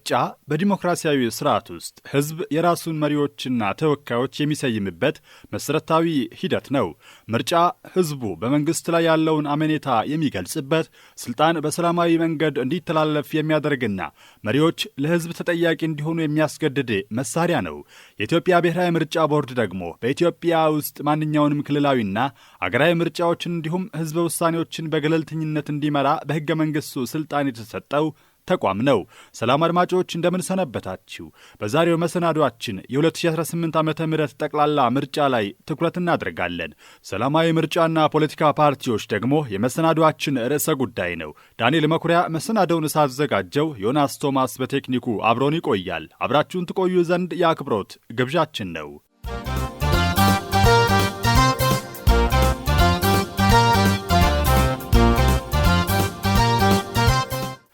ምርጫ በዲሞክራሲያዊ ስርዓት ውስጥ ህዝብ የራሱን መሪዎችና ተወካዮች የሚሰይምበት መሰረታዊ ሂደት ነው። ምርጫ ህዝቡ በመንግስት ላይ ያለውን አመኔታ የሚገልጽበት፣ ስልጣን በሰላማዊ መንገድ እንዲተላለፍ የሚያደርግና መሪዎች ለህዝብ ተጠያቂ እንዲሆኑ የሚያስገድድ መሳሪያ ነው። የኢትዮጵያ ብሔራዊ ምርጫ ቦርድ ደግሞ በኢትዮጵያ ውስጥ ማንኛውንም ክልላዊና አገራዊ ምርጫዎችን እንዲሁም ህዝበ ውሳኔዎችን በገለልተኝነት እንዲመራ በህገ መንግስቱ ስልጣን የተሰጠው ተቋም ነው። ሰላም አድማጮች እንደምን ሰነበታችሁ? በዛሬው መሰናዷችን የ2018 ዓመተ ምህረት ጠቅላላ ምርጫ ላይ ትኩረት እናደርጋለን። ሰላማዊ ምርጫና ፖለቲካ ፓርቲዎች ደግሞ የመሰናዷችን ርዕሰ ጉዳይ ነው። ዳንኤል መኩሪያ መሰናዶውን ሳዘጋጀው፣ ዮናስ ቶማስ በቴክኒኩ አብሮን ይቆያል። አብራችሁን ትቆዩ ዘንድ የአክብሮት ግብዣችን ነው።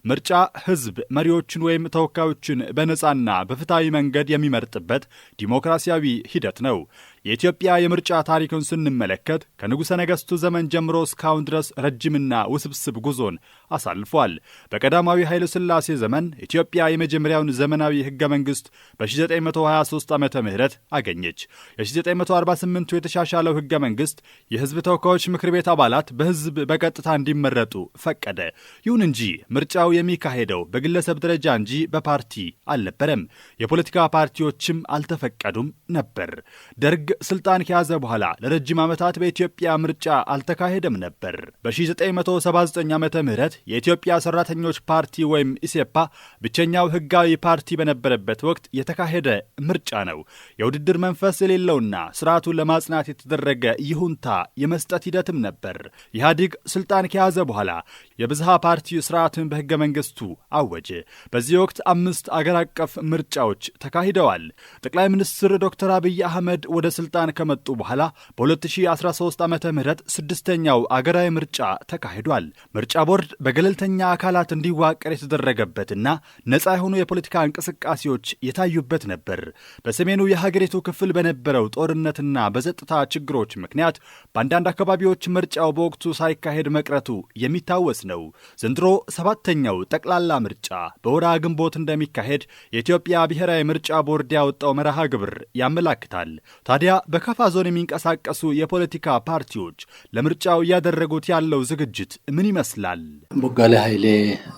ምርጫ ህዝብ መሪዎችን ወይም ተወካዮችን በነጻና በፍትሃዊ መንገድ የሚመርጥበት ዲሞክራሲያዊ ሂደት ነው። የኢትዮጵያ የምርጫ ታሪክን ስንመለከት ከንጉሠ ነገሥቱ ዘመን ጀምሮ እስካሁን ድረስ ረጅምና ውስብስብ ጉዞን አሳልፏል። በቀዳማዊ ኃይለ ሥላሴ ዘመን ኢትዮጵያ የመጀመሪያውን ዘመናዊ ሕገ መንግሥት በ1923 ዓመተ ምህረት አገኘች። የ1948ቱ የተሻሻለው ሕገ መንግሥት የሕዝብ ተወካዮች ምክር ቤት አባላት በሕዝብ በቀጥታ እንዲመረጡ ፈቀደ። ይሁን እንጂ ምርጫው የሚካሄደው በግለሰብ ደረጃ እንጂ በፓርቲ አልነበረም። የፖለቲካ ፓርቲዎችም አልተፈቀዱም ነበር። ደርግ ስልጣን ከያዘ በኋላ ለረጅም ዓመታት በኢትዮጵያ ምርጫ አልተካሄደም ነበር። በ1979 ዓመተ ምህረት የኢትዮጵያ ሰራተኞች ፓርቲ ወይም ኢሴፓ ብቸኛው ህጋዊ ፓርቲ በነበረበት ወቅት የተካሄደ ምርጫ ነው። የውድድር መንፈስ የሌለውና ስርዓቱን ለማጽናት የተደረገ ይሁንታ የመስጠት ሂደትም ነበር። ኢህአዴግ ስልጣን ከያዘ በኋላ የብዝሃ ፓርቲ ስርዓትን በህገ መንግስቱ አወጀ። በዚህ ወቅት 5 አገር አቀፍ ምርጫዎች ተካሂደዋል። ጠቅላይ ሚኒስትር ዶክተር አብይ አህመድ ወደ ስልጣን ከመጡ በኋላ በ2013 ዓመተ ምህረት 6ኛው አገራዊ ምርጫ ተካሂዷል። ምርጫ ቦርድ በገለልተኛ አካላት እንዲዋቀር የተደረገበትና ነፃ የሆኑ የፖለቲካ እንቅስቃሴዎች የታዩበት ነበር። በሰሜኑ የሀገሪቱ ክፍል በነበረው ጦርነትና በጸጥታ ችግሮች ምክንያት በአንዳንድ አካባቢዎች ምርጫው በወቅቱ ሳይካሄድ መቅረቱ የሚታወስ ነው። ዘንድሮ 7ኛው ጠቅላላ ምርጫ በወርሃ ግንቦት እንደሚካሄድ የኢትዮጵያ ብሔራዊ ምርጫ ቦርድ ያወጣው መርሃ ግብር ያመላክታል። ታዲያ በካፋ ዞን የሚንቀሳቀሱ የፖለቲካ ፓርቲዎች ለምርጫው እያደረጉት ያለው ዝግጅት ምን ይመስላል? ቦጋለ ኃይሌ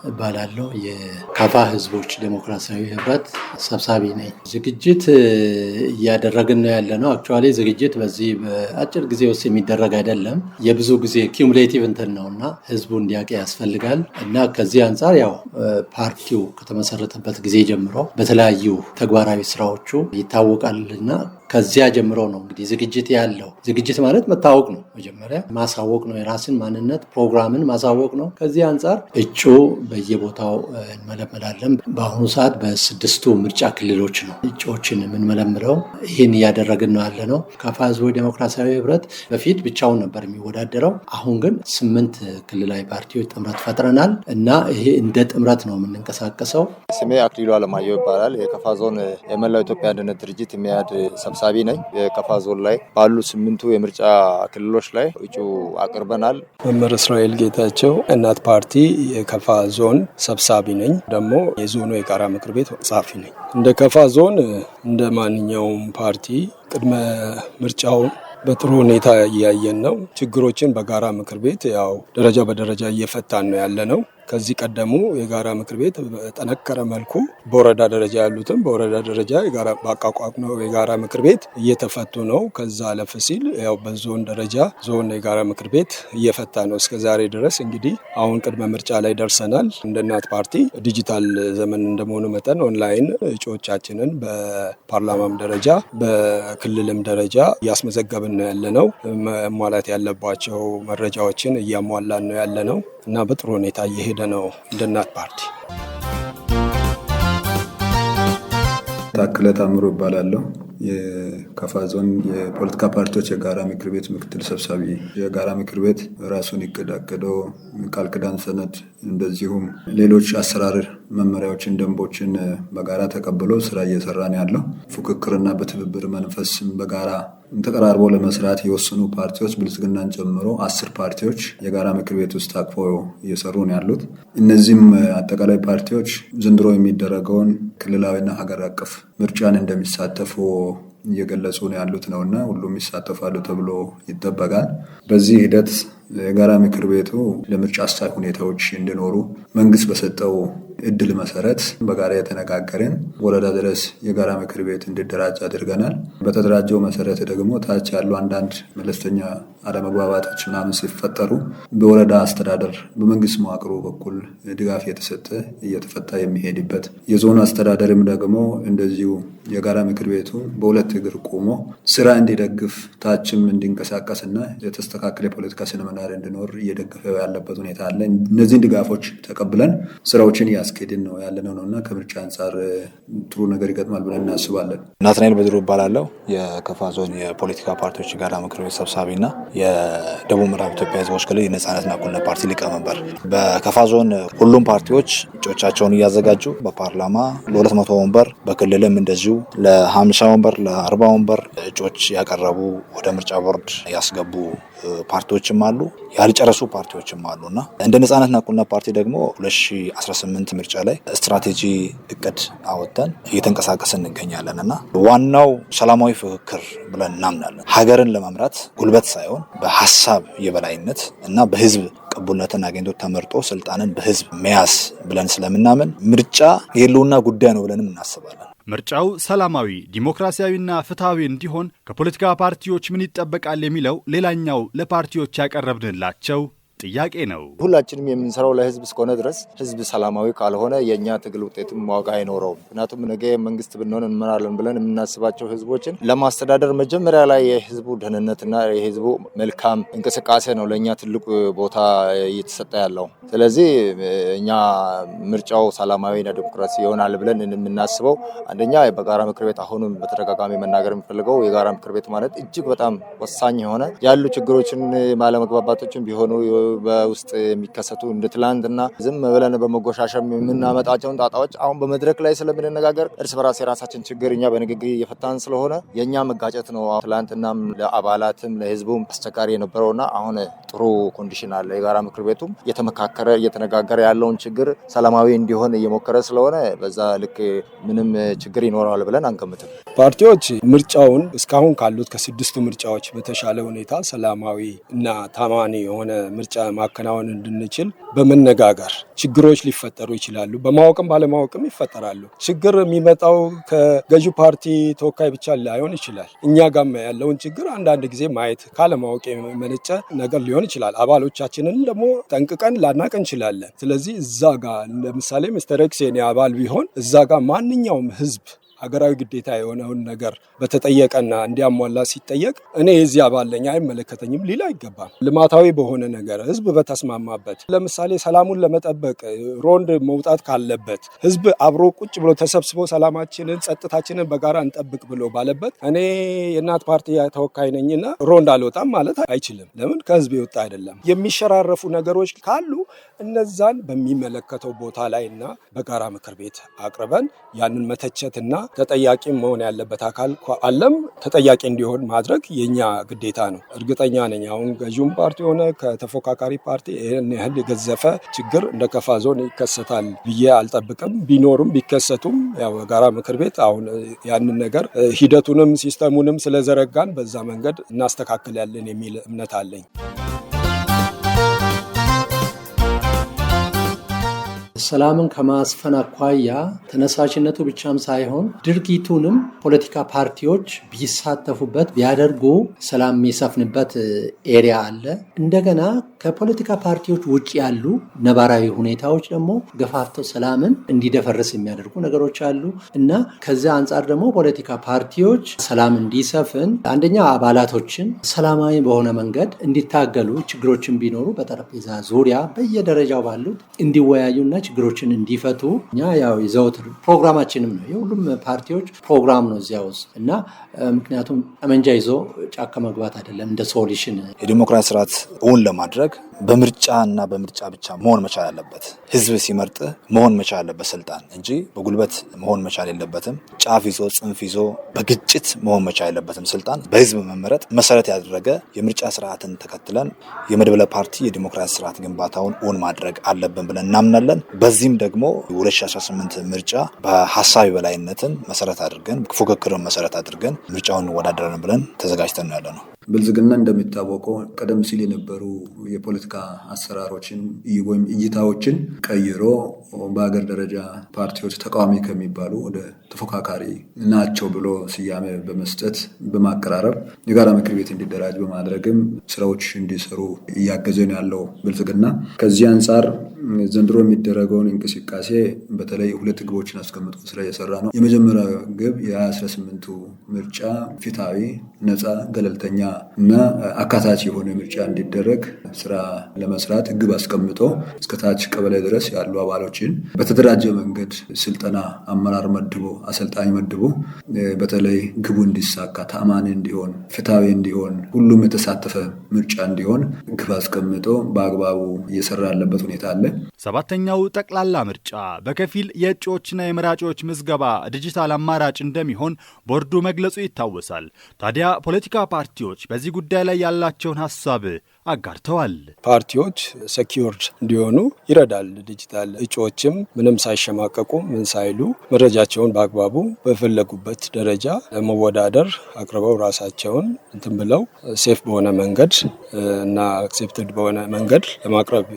እባላለሁ። የካፋ ህዝቦች ዴሞክራሲያዊ ህብረት ሰብሳቢ ነኝ። ዝግጅት እያደረግን ነው ያለነው። አክቹዋሊ ዝግጅት በዚህ በአጭር ጊዜ ውስጥ የሚደረግ አይደለም። የብዙ ጊዜ ኪሙሌቲቭ እንትን ነውና ህዝቡ እንዲያውቅ ያስፈልጋል እና ከዚህ አንጻር ያው ፓርቲው ከተመሰረተበት ጊዜ ጀምሮ በተለያዩ ተግባራዊ ስራዎቹ ይታወቃልና ከዚያ ጀምሮ ነው እንግዲህ ዝግጅት ያለው። ዝግጅት ማለት መታወቅ ነው። መጀመሪያ ማሳወቅ ነው። የራስን ማንነት ፕሮግራምን ማሳወቅ ነው። ከዚህ አንጻር እጩ በየቦታው እንመለመላለን። በአሁኑ ሰዓት በ6ቱ ምርጫ ክልሎች ነው እጩዎችን የምንመለምለው። ይህን እያደረግን ነው ያለ ነው። ካፋ ህዝቦች ዴሞክራሲያዊ ህብረት በፊት ብቻውን ነበር የሚወዳደረው። አሁን ግን 8 ክልላዊ ፓርቲዎች ጥምረት ፈጥረናል እና ይሄ እንደ ጥምረት ነው የምንንቀሳቀሰው። ስሜ አክሊሉ አለማየሁ ይባላል። የካፋ ዞን የመላው ኢትዮጵያ አንድነት ድርጅት የሚያድ ሰብሳቢ ነኝ። የካፋ ዞን ላይ ባሉ 8ቱ የምርጫ ክልሎች ላይ እጩ አቅርበናል። መምህር እስራኤል ጌታቸው እናት ፓርቲ የካፋ ዞን ሰብሳቢ ነኝ። ደግሞ የዞኑ የጋራ ምክር ቤት ጸሐፊ ነኝ። እንደ ካፋ ዞን እንደ ማንኛውም ፓርቲ ቅድመ ምርጫው በጥሩ ሁኔታ እያየን ነው። ችግሮችን በጋራ ምክር ቤት ያው ደረጃ በደረጃ እየፈታን ነው ያለ ነው። ከዚህ ቀደሙ የጋራ ምክር ቤት በጠነከረ መልኩ በወረዳ ደረጃ ያሉትን በወረዳ ደረጃ ባቋቋምነው የጋራ ምክር ቤት እየተፈቱ ነው። ከዛ አለፍ ሲል ያው በዞን ደረጃ ዞን የጋራ ምክር ቤት እየፈታ ነው እስከዛሬ ድረስ። እንግዲህ አሁን ቅድመ ምርጫ ላይ ደርሰናል። እንደ እናት ፓርቲ ዲጂታል ዘመን እንደመሆኑ መጠን ኦንላይን እጩዎቻችንን በፓርላማም ደረጃ በክልልም ደረጃ እያስመዘገብን ነው ያለነው። መሟላት ያለባቸው መረጃዎችን እያሟላን ነው ያለነው እና በጥሩ ሁኔታ እየሄደ ነው እንደ እናት ፓርቲ። ታክለ ታምሩ እባላለሁ። የካፋ ዞን የፖለቲካ ፓርቲዎች የጋራ ምክር ቤት ምክትል ሰብሳቢ። የጋራ ምክር ቤት ራሱን ይቀዳቀደው ቃል ኪዳን ሰነድ እንደዚሁም ሌሎች አሰራር መመሪያዎችን፣ ደንቦችን በጋራ ተቀብሎ ስራ እየሰራ ነው ያለው። ፉክክርና በትብብር መንፈስም በጋራ ተቀራርበው ለመስራት የወሰኑ ፓርቲዎች ብልጽግናን ጨምሮ 10 ፓርቲዎች የጋራ ምክር ቤት ውስጥ አቅፈው እየሰሩ ነው ያሉት። እነዚህም አጠቃላይ ፓርቲዎች ዘንድሮ የሚደረገውን ክልላዊና ሀገር አቀፍ ምርጫን እንደሚሳተፉ እየገለጹ ነው ያሉት ነውና ሁሉም ይሳተፋሉ ተብሎ ይጠበቃል። በዚህ ሂደት የጋራ ምክር ቤቱ ለምርጫ አስቻይ ሁኔታዎች እንዲኖሩ መንግስት በሰጠው እድል መሰረት በጋራ የተነጋገርን ወረዳ ድረስ የጋራ ምክር ቤት እንዲደራጅ አድርገናል። በተደራጀው መሰረት ደግሞ ታች ያሉ አንዳንድ መለስተኛ አለመግባባቶች ምናምን ሲፈጠሩ በወረዳ አስተዳደር በመንግስት መዋቅሩ በኩል ድጋፍ የተሰጠ እየተፈታ የሚሄድበት የዞኑ አስተዳደርም ደግሞ እንደዚሁ የጋራ ምክር ቤቱ በሁለት እግር ቆሞ ስራ እንዲደግፍ ታችም እንዲንቀሳቀስና የተስተካከለ የፖለቲካ ስነምግባር እንዲኖር እየደገፈ ያለበት ሁኔታ አለ። እነዚህን ድጋፎች ተቀብለን ስራዎችን ያስኬድን ነው ያለነው ነውና ከምርጫ አንጻር ጥሩ ነገር ይገጥማል ብለን እናስባለን። ናትናኤል በድሩ እባላለሁ። የከፋ ዞን የፖለቲካ ፓርቲዎች ጋራ ምክር ቤት ሰብሳቢና የደቡብ ምዕራብ ኢትዮጵያ ህዝቦች ክልል የነጻነትና እኩልነት ፓርቲ ሊቀመንበር። በከፋ ዞን ሁሉም ፓርቲዎች እጩዎቻቸውን እያዘጋጁ በፓርላማ ለ200 ወንበር በክልልም እንደዚሁ ለ50 ወንበር ለ40 ወንበር እጩዎች ያቀረቡ ወደ ምርጫ ቦርድ ያስገቡ ፓርቲዎችም አሉ፣ ያልጨረሱ ፓርቲዎችም አሉና እንደ ነጻነትና እኩልነት ፓርቲ ደግሞ 2018 ምርጫ ላይ ስትራቴጂ እቅድ አወጥተን እየተንቀሳቀስን እንገኛለንና ዋናው ሰላማዊ ፍክክር ብለን እናምናለን። ሀገርን ለመምራት ጉልበት ሳይሆን በሀሳብ የበላይነት እና በህዝብ ቅቡልነትን አግኝቶ ተመርጦ ስልጣንን በህዝብ መያዝ ብለን ስለምናምን ምርጫ የህልውና ጉዳይ ነው ብለንም እናስባለን። ምርጫው ሰላማዊ፣ ዲሞክራሲያዊና ፍትሐዊ እንዲሆን ከፖለቲካ ፓርቲዎች ምን ይጠበቃል የሚለው ሌላኛው ለፓርቲዎች ያቀረብንላቸው ጥያቄ ነው። ሁላችንም የምንሰራው ለህዝብ እስከሆነ ድረስ ህዝብ ሰላማዊ ካልሆነ የኛ ትግል ውጤትም ዋጋ አይኖረውም። ምክንያቱም ነገ መንግስት ብንሆን እንመራለን ብለን የምናስባቸው ህዝቦችን ለማስተዳደር መጀመሪያ ላይ የህዝቡ ደህንነትና የህዝቡ መልካም እንቅስቃሴ ነው ለኛ ትልቁ ቦታ እየተሰጠ ያለው። ስለዚህ እኛ ምርጫው ሰላማዊና ዲሞክራሲ ይሆናል ብለን የምናስበው አንደኛ በጋራ ምክር ቤት አሁንም በተደጋጋሚ መናገር የምፈልገው የጋራ ምክር ቤት ማለት እጅግ በጣም ወሳኝ የሆነ ያሉ ችግሮችን ባለመግባባቶችን ቢሆኑ በውስጥ የሚከሰቱ እንደ ትላንትና ዝም ብለን በመጎሻሸም የምናመጣቸውን ጣጣዎች አሁን በመድረክ ላይ ስለምንነጋገር እርስ በራስ የራሳችን ችግር እኛ በንግግር እየፈታን ስለሆነ የኛ መጋጨት ነው ትላንትናም ለአባላትም ለህዝቡም አስቸጋሪ የነበረውና አሁን ጥሩ ኮንዲሽን አለ። የጋራ ምክር ቤቱም እየተመካከረ እየተነጋገረ ያለውን ችግር ሰላማዊ እንዲሆን እየሞከረ ስለሆነ በዛ ልክ ምንም ችግር ይኖራል ብለን አንገምትም። ፓርቲዎች ምርጫውን እስካሁን ካሉት ከ6 ምርጫዎች በተሻለ ሁኔታ ሰላማዊ እና ታማኒ የሆነ ምርጫ ማከናወን እንድንችል በመነጋገር ችግሮች ሊፈጠሩ ይችላሉ። በማወቅም ባለማወቅም ይፈጠራሉ። ችግር የሚመጣው ከገዢ ፓርቲ ተወካይ ብቻ ላይሆን ይችላል። እኛ ጋር ያለውን ችግር አንዳንድ ጊዜ ማየት ካለማወቅ የመነጨ ነገር ሊሆን ይችላል። አባሎቻችንን ደግሞ ጠንቅቀን ላናቅ እንችላለን። ስለዚህ እዛ ጋር ለምሳሌ ሚስተር ኤክስ የኔ አባል ቢሆን እዛ ጋር ማንኛውም ህዝብ ሀገራዊ ግዴታ የሆነውን ነገር በተጠየቀና እንዲያሟላ ሲጠየቅ እኔ የዚህ አባል ነኝ አይመለከተኝም ሊል አይገባም። ልማታዊ በሆነ ነገር ህዝብ በተስማማበት ለምሳሌ ሰላሙን ለመጠበቅ ሮንድ መውጣት ካለበት ህዝብ አብሮ ቁጭ ብሎ ተሰብስቦ ሰላማችንን ጸጥታችንን በጋራ እንጠብቅ ብሎ ባለበት እኔ የእናት ፓርቲ ተወካይ ነኝና ሮንድ አልወጣም ማለት አይችልም። ለምን? ከህዝብ የወጣ አይደለም። የሚሸራረፉ ነገሮች ካሉ እነዛን በሚመለከተው ቦታ ላይና በጋራ ምክር ቤት አቅርበን ያንን መተቸትና ተጠያቂ መሆን ያለበት አካል አለም ተጠያቂ እንዲሆን ማድረግ የኛ ግዴታ ነው። እርግጠኛ ነኝ አሁን ገዢውም ፓርቲ ሆነ ከተፎካካሪ ፓርቲ ይህን ያህል የገዘፈ ችግር እንደ ከፋ ዞን ይከሰታል ብዬ አልጠብቅም። ቢኖርም ቢከሰቱም ያው ጋራ ምክር ቤት አሁን ያንን ነገር ሂደቱንም ሲስተሙንም ስለዘረጋን በዛ መንገድ እናስተካክላለን የሚል እምነት አለኝ። ሰላምን ከማስፈን አኳያ ተነሳሽነቱ ብቻም ሳይሆን ድርጊቱንም ፖለቲካ ፓርቲዎች ቢሳተፉበት ቢያደርጉ ሰላም የሚሰፍንበት ኤሪያ አለ። እንደገና ከፖለቲካ ፓርቲዎች ውጭ ያሉ ነባራዊ ሁኔታዎች ደግሞ ገፋፍተው ሰላምን እንዲደፈርስ የሚያደርጉ ነገሮች አሉ እና ከዚያ አንጻር ደግሞ ፖለቲካ ፓርቲዎች ሰላም እንዲሰፍን አንደኛ አባላቶችን ሰላማዊ በሆነ መንገድ እንዲታገሉ ችግሮችን ቢኖሩ በጠረጴዛ ዙሪያ በየደረጃው ባሉት እንዲወያዩና ችግሮችን እንዲፈቱ እኛ ያው የዘወትር ፕሮግራማችንም ነው። የሁሉም ፓርቲዎች ፕሮግራም ነው እዚያ ውስጥ እና ምክንያቱም ጠመንጃ ይዞ ጫካ መግባት አይደለም እንደ ሶሉሽን። የዲሞክራሲ ስርዓት እውን ለማድረግ በምርጫና በምርጫ ብቻ መሆን መቻል አለበት። ህዝብ ሲመርጥ መሆን መቻል አለበት ስልጣን እንጂ በጉልበት መሆን መቻል የለበትም። ጫፍ ይዞ ጽንፍ ይዞ በግጭት መሆን መቻል የለበትም። ስልጣን በህዝብ መመረጥ መሰረት ያደረገ የምርጫ ስርዓትን ተከትለን የመድበለ ፓርቲ የዲሞክራሲ ስርዓት ግንባታውን እውን ማድረግ አለብን ብለን እናምናለን። በዚህም ደግሞ 2018 ምርጫ በሀሳብ የበላይነትን መሰረት አድርገን ፉክክርን መሰረት አድርገን ምርጫውን እንወዳደራለን ብለን ተዘጋጅተን ያለ ነው። ብልጽግና እንደሚታወቀው ቀደም ሲል የነበሩ የፖለቲካ አሰራሮችን ወይም እይታዎችን ቀይሮ በሀገር ደረጃ ፓርቲዎች ተቃዋሚ ከሚባሉ ወደ ተፎካካሪ ናቸው ብሎ ስያሜ በመስጠት በማቀራረብ የጋራ ምክር ቤት እንዲደራጅ በማድረግም ስራዎች እንዲሰሩ እያገዘ ነው ያለው ብልጽግና። ከዚህ አንጻር ዘንድሮ የሚደረገውን እንቅስቃሴ በተለይ 2 ግቦችን አስቀምጦ ስራ እየሰራ ነው። የመጀመሪያው ግብ የ2018 ምርጫ ፍትሃዊ፣ ነፃ፣ ገለልተኛ እና አካታች የሆነ ምርጫ እንዲደረግ ስራ ለመስራት ግብ አስቀምጦ እስከታች ቀበሌ ድረስ ያሉ አባሎችን በተደራጀ መንገድ ስልጠና፣ አመራር መድቦ፣ አሰልጣኝ መድቦ በተለይ ግቡ እንዲሳካ፣ ተአማኒ እንዲሆን፣ ፍትሃዊ እንዲሆን፣ ሁሉም የተሳተፈ ምርጫ እንዲሆን ግብ አስቀምጦ በአግባቡ እየሰራ ያለበት ሁኔታ አለ። 7ኛው ጠቅላላ ምርጫ በከፊል የእጩዎችና የመራጮች ምዝገባ ዲጂታል አማራጭ እንደሚሆን ቦርዱ መግለጹ ይታወሳል። ታዲያ ፖለቲካ ፓርቲዎች በዚህ ጉዳይ ላይ ያላቸውን ሀሳብ አጋርተዋል። ፓርቲዎች ሴኪዩርድ እንዲሆኑ ይረዳል። ዲጂታል እጩዎችም ምንም ሳይሸማቀቁ ምን ሳይሉ መረጃቸውን በአግባቡ በፈለጉበት ደረጃ ለመወዳደር አቅርበው ራሳቸውን እንትን ብለው ሴፍ በሆነ መንገድ እና አክሴፕትድ በሆነ መንገድ ለማቅረብ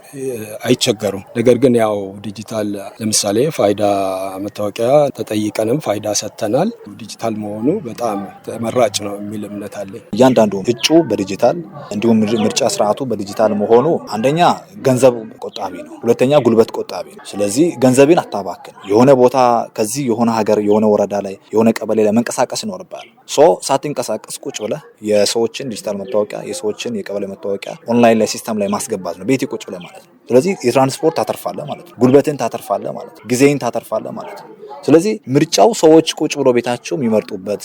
አይቸገሩም። ነገር ግን ያው ዲጂታል ለምሳሌ ፋይዳ መታወቂያ ተጠይቀንም ፋይዳ ሰጥተናል። ዲጂታል መሆኑ በጣም ተመራጭ ነው የሚል እምነት አለኝ። እያንዳንዱ እጩ በዲጂታል እንዲሁም ምርጫ ስርዓቱ በዲጂታል መሆኑ አንደኛ ገንዘብ ቆጣቢ ነው፣ ሁለተኛ ጉልበት ቆጣቢ ነው። ስለዚህ ገንዘብን አታባክን። የሆነ ቦታ ከዚህ የሆነ ሀገር የሆነ ወረዳ ላይ የሆነ ቀበሌ ላይ መንቀሳቀስ ይኖርባል። ሳትንቀሳቀስ ቁጭ ብለህ የሰዎችን ዲጂታል መታወቂያ የሰዎችን የቀበሌ መታወቂያ ኦንላይን ላይ ሲስተም ላይ ማስገባት ነው፣ ቤት ቁጭ ብለህ ማለት ነው። ስለዚህ የትራንስፖርት ታተርፋለህ ማለት ነው፣ ጉልበትን ታተርፋለህ ማለት ነው፣ ጊዜን ታተርፋለህ ማለት ነው። ስለዚህ ምርጫው ሰዎች ቁጭ ብሎ ቤታቸው የሚመርጡበት፣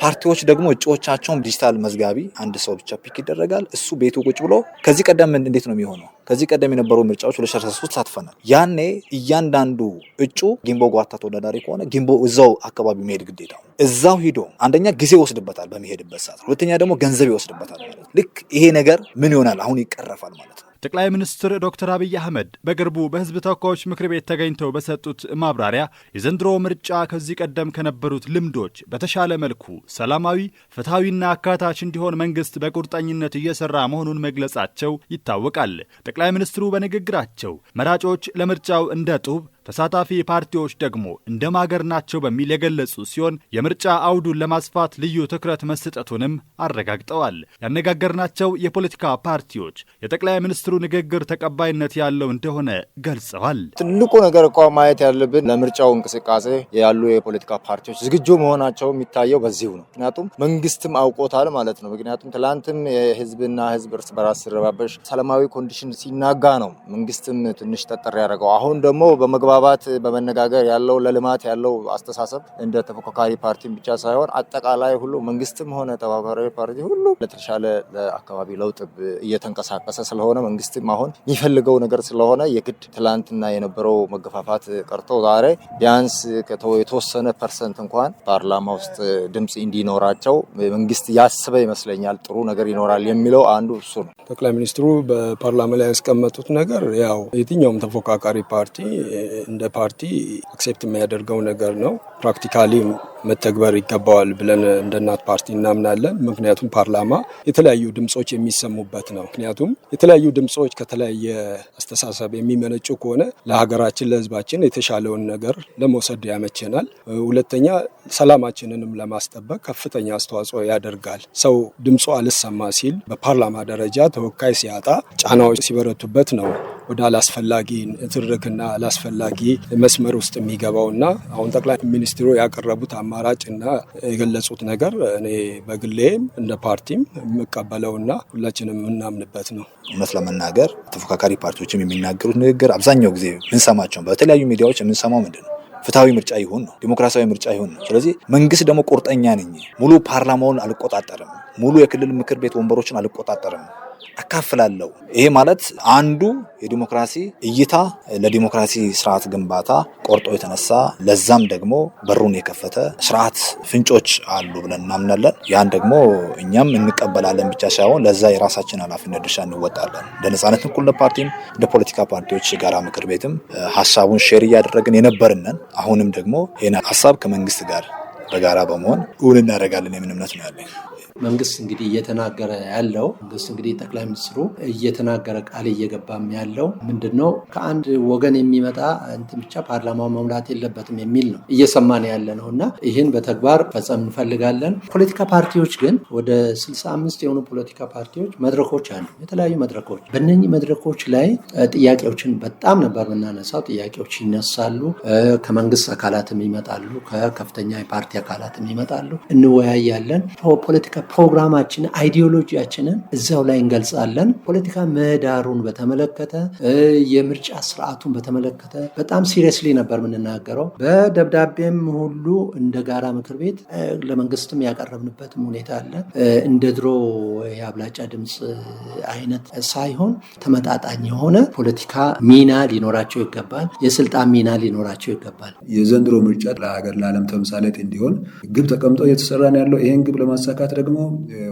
ፓርቲዎች ደግሞ እጩዎቻቸውን ዲጂታል መዝጋቢ አንድ ሰው ብቻ ፒክ ይደረጋል። እሱ ቤቱ ቁጭ ብሎ ከዚህ ቀደም እንዴት ነው የሚሆነው? ከዚህ ቀደም የነበሩ ምርጫዎች 2013 ተሳትፈናል። ያኔ እያንዳንዱ እጩ ጊምቦ ጓታ ተወዳዳሪ ከሆነ ጊምቦ እዛው አካባቢ መሄድ ግዴታ ነው። እዛው ሂዶ አንደኛ ጊዜ ይወስድበታል በሚሄድበት ሰዓት፣ ሁለተኛ ደግሞ ገንዘብ ይወስድበታል ማለት ነው። ልክ ይሄ ነገር ምን ይሆናል? አሁን ይቀረፋል ማለት ነው። ጠቅላይ ሚኒስትር ዶክተር አብይ አህመድ በቅርቡ በሕዝብ ተወካዮች ምክር ቤት ተገኝተው በሰጡት ማብራሪያ የዘንድሮ ምርጫ ከዚህ ቀደም ከነበሩት ልምዶች በተሻለ መልኩ ሰላማዊ፣ ፍትሐዊና አካታች እንዲሆን መንግስት በቁርጠኝነት እየሰራ መሆኑን መግለጻቸው ይታወቃል። ጠቅላይ ሚኒስትሩ በንግግራቸው መራጮች ለምርጫው እንደ ጡብ፣ ተሳታፊ ፓርቲዎች ደግሞ እንደ ማገር ናቸው በሚል የገለጹ ሲሆን የምርጫ አውዱን ለማስፋት ልዩ ትኩረት መስጠቱንም አረጋግጠዋል። ያነጋገርናቸው የፖለቲካ ፓርቲዎች የጠቅላይ ሚኒስትሩ ንግግር ተቀባይነት ያለው እንደሆነ ገልጸዋል። ትልቁ ነገር እኮ ማየት ያለብን ለምርጫው እንቅስቃሴ ያሉ የፖለቲካ ፓርቲዎች ዝግጁ መሆናቸው የሚታየው በዚሁ ነው። ምክንያቱም መንግስትም አውቆታል ማለት ነው። ምክንያቱም ትላንትም የህዝብና ህዝብ እርስ በራስ ሲረባበሽ ሰላማዊ ኮንዲሽን ሲናጋ ነው መንግስትም ትንሽ ጠጠር ያደረገው። አሁን ደግሞ በመግባባት በመነጋገር ያለው ለልማት ያለው አስተሳሰብ እንደ ተፎካካሪ ፓርቲ ብቻ ሳይሆን አጠቃላይ ሁሉ መንግስትም ሆነ ተባባሪ ፓርቲ ሁሉ ለተሻለ ለአካባቢ ለውጥ እየተንቀሳቀሰ ስለሆነ መንግስትም አሁን የሚፈልገው ነገር ስለሆነ የግድ ትላንትና የነበረው መገፋፋት ቀርቶ ዛሬ ቢያንስ የተወሰነ ፐርሰንት እንኳን ፓርላማ ውስጥ ድምጽ እንዲኖራቸው መንግስት ያስበ ይመስለኛል። ጥሩ ነገር ይኖራል የሚለው አንዱ እሱ ነው። ጠቅላይ ሚኒስትሩ በፓርላማ ላይ ያስቀመጡት ነገር ያው የትኛውም ተፎካካሪ ፓርቲ እንደ ፓርቲ አክሴፕት የሚያደርገው ነገር ነው። ፕራክቲካሊ መተግበር ይገባዋል ብለን እንደ እናት ፓርቲ እናምናለን። ምክንያቱም ፓርላማ የተለያዩ ድምጾች የሚሰሙበት ነው። ምክንያቱም የተለያዩ ድምጾች ከተለያየ አስተሳሰብ የሚመነጩ ከሆነ ለሀገራችን ለሕዝባችን የተሻለውን ነገር ለመውሰድ ያመቸናል። ሁለተኛ ሰላማችንንም ለማስጠበቅ ከፍተኛ አስተዋጽኦ ያደርጋል። ሰው ድምፁ አልሰማ ሲል በፓርላማ ደረጃ ተወካይ ሲያጣ ጫናዎች ሲበረቱበት ነው ወደ አላስፈላጊ ትርክና አላስፈላጊ መስመር ውስጥ የሚገባውና አሁን ጠቅላይ ሚኒስትሩ ያቀረቡት አማራጭና የገለጹት ነገር እኔ በግሌም እንደ ፓርቲም የምቀበለውና ሁላችንም የምናምንበት ነው። እውነት ለመናገር ተፎካካሪ ፓርቲዎችም የሚናገሩት ንግግር አብዛኛው ጊዜ የምንሰማቸው በተለያዩ ሚዲያዎች የምንሰማው ምንድን ነው? ፍትሃዊ ምርጫ ይሁን ነው፣ ዲሞክራሲያዊ ምርጫ ይሁን ነው። ስለዚህ መንግስት ደግሞ ቁርጠኛ ነኝ፣ ሙሉ ፓርላማውን አልቆጣጠርም፣ ሙሉ የክልል ምክር ቤት ወንበሮችን አልቆጣጠርም፣ አካፍላለሁ። ይሄ ማለት አንዱ የዲሞክራሲ እይታ ለዲሞክራሲ ስርዓት ግንባታ ቆርጦ የተነሳ ለዛም ደግሞ በሩን የከፈተ ስርዓት ፍንጮች አሉ ብለን እናምናለን። ያን ደግሞ እኛም እንቀበላለን ብቻ ሳይሆን ለዛ የራሳችን ኃላፊነት ድርሻ እንወጣለን። እንደ ነጻነት እኩልነት ፓርቲም እንደ ፖለቲካ ፓርቲዎች የጋራ ምክር ቤትም ሀሳቡን ሼር እያደረግን የነበርነን አሁንም ደግሞ ይህን ሀሳብ ከመንግስት ጋር በጋራ በመሆን እውን እናደርጋለን የምን እምነት ነው ያለኝ። መንግስት እንግዲህ እየተናገረ ያለው ጠቅላይ ሚኒስትሩ እየተናገረ ቃል እየገባም ያለው ምንድነው ከአንድ ወገን የሚመጣ እንትን ብቻ ፓርላማው መሙላት የለበትም የሚል ነው እየሰማን ያለ ነውና ይህን በተግባር ፈጸም እንፈልጋለን። ፖለቲካ ፓርቲዎች ግን ወደ 65 የሆኑ ፖለቲካ ፓርቲዎች መድረኮች አሉ፣ የተለያዩ መድረኮች። በእነኚህ መድረኮች ላይ ጥያቄዎችን በጣም ነበር የምናነሳው። ጥያቄዎች ይነሳሉ፣ ከመንግስት አካላትም ይመጣሉ፣ ከከፍተኛ የፓርቲ አካላትም ይመጣሉ፣ እንወያያለን። ፖለቲካ ፕሮግራማችን አይዲዮሎጂያችንን እዛው ላይ እንገልጻለን። ፖለቲካ ምህዳሩን በተመለከተ የምርጫ ስርዓቱን በተመለከተ በጣም ሲሪየስሊ ነበር የምንናገረው። በደብዳቤም ሁሉ እንደ ጋራ ምክር ቤት ለመንግስትም ያቀረብንበትም ሁኔታ አለ። እንደ ድሮ የአብላጫ ድምፅ አይነት ሳይሆን ተመጣጣኝ የሆነ ፖለቲካ ሚና ሊኖራቸው ይገባል፣ የስልጣን ሚና ሊኖራቸው ይገባል። የዘንድሮ ምርጫ ለሀገር ለዓለም ተምሳሌት እንዲሆን ግብ ተቀምጦ እየተሰራ ነው ያለው። ይህን ግብ ለማሳካት ደግሞ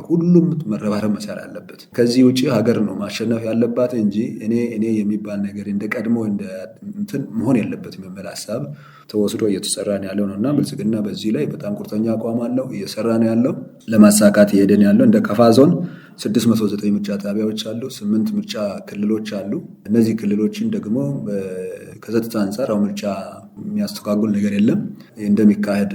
ሁሉም መረባረብ መቻል አለበት። ከዚህ ውጪ ሀገር ነው ማሸነፍ ያለባት እንጂ እኔ የሚባል ነገር እንደ ቀድሞ እንትን መሆን የለበትም የሚል ሀሳብ ተወስዶ እየተሰራ ነው ያለው ነውና ብልጽግና በዚህ ላይ በጣም ቁርጠኛ አቋም አለው፣ እየሰራ ነው ያለው፣ ለማሳካት እየሄደን ያለው። እንደ ከፋ ዞን 609 ምርጫ ጣቢያዎች አሉ፣ 8 ምርጫ ክልሎች አሉ። እነዚህ ክልሎችን ደግሞ ከጸጥታ አንጻር ምርጫ የሚያስተጓጉል ነገር የለም እንደሚካሄድ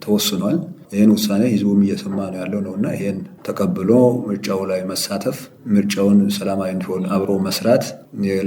ተወስኗል። ይህን ውሳኔ ህዝቡም እየሰማ ነው ያለው ነውና ይህን ተቀብሎ ምርጫው ላይ መሳተፍ፣ ምርጫውን ሰላማዊ እንዲሆን አብሮ መስራት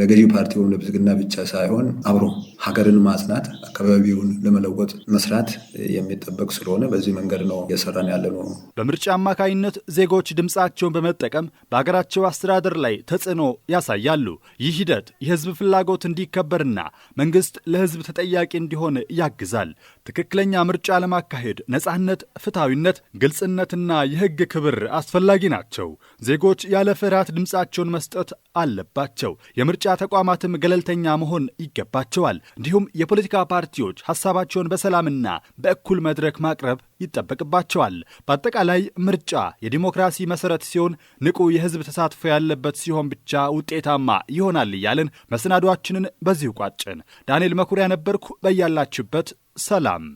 ለገዢ ፓርቲውን ለብልጽግና ብቻ ሳይሆን አብሮ ሀገርን ማጽናት፣ አካባቢውን ለመለወጥ መስራት የሚጠበቅ ስለሆነ በዚህ መንገድ ነው እየሰራን ያለ ነው። በምርጫ አማካይነት ዜጎች ድምፃቸውን በመጠቀም በሀገራቸው አስተዳደር ላይ ተጽዕኖ ያሳያሉ። ይህ ሂደት የህዝብ ፍላጎት እንዲከበርና መንግስት ለህዝብ ተጠያቂ እንዲሆን ያግዛል። ትክክለኛ ምርጫ ለማካሄድ ነጻነት፣ ፍትሐዊነት፣ ግልጽነትና የህግ ክብር አስፈላጊ ናቸው። ዜጎች ያለ ፍርሃት ድምፃቸውን መስጠት አለባቸው። የምርጫ ተቋማትም ገለልተኛ መሆን ይገባቸዋል። እንዲሁም የፖለቲካ ፓርቲዎች ሀሳባቸውን በሰላምና በእኩል መድረክ ማቅረብ ይጠበቅባቸዋል። በአጠቃላይ ምርጫ የዲሞክራሲ መሰረት ሲሆን ንቁ የህዝብ ተሳትፎ ያለበት ሲሆን ብቻ ውጤታማ ይሆናል እያልን መሰናዷችንን በዚሁ ቋጭን። ዳንኤል መኩሪያ ነበርኩ። በያላችሁበት ሰላም።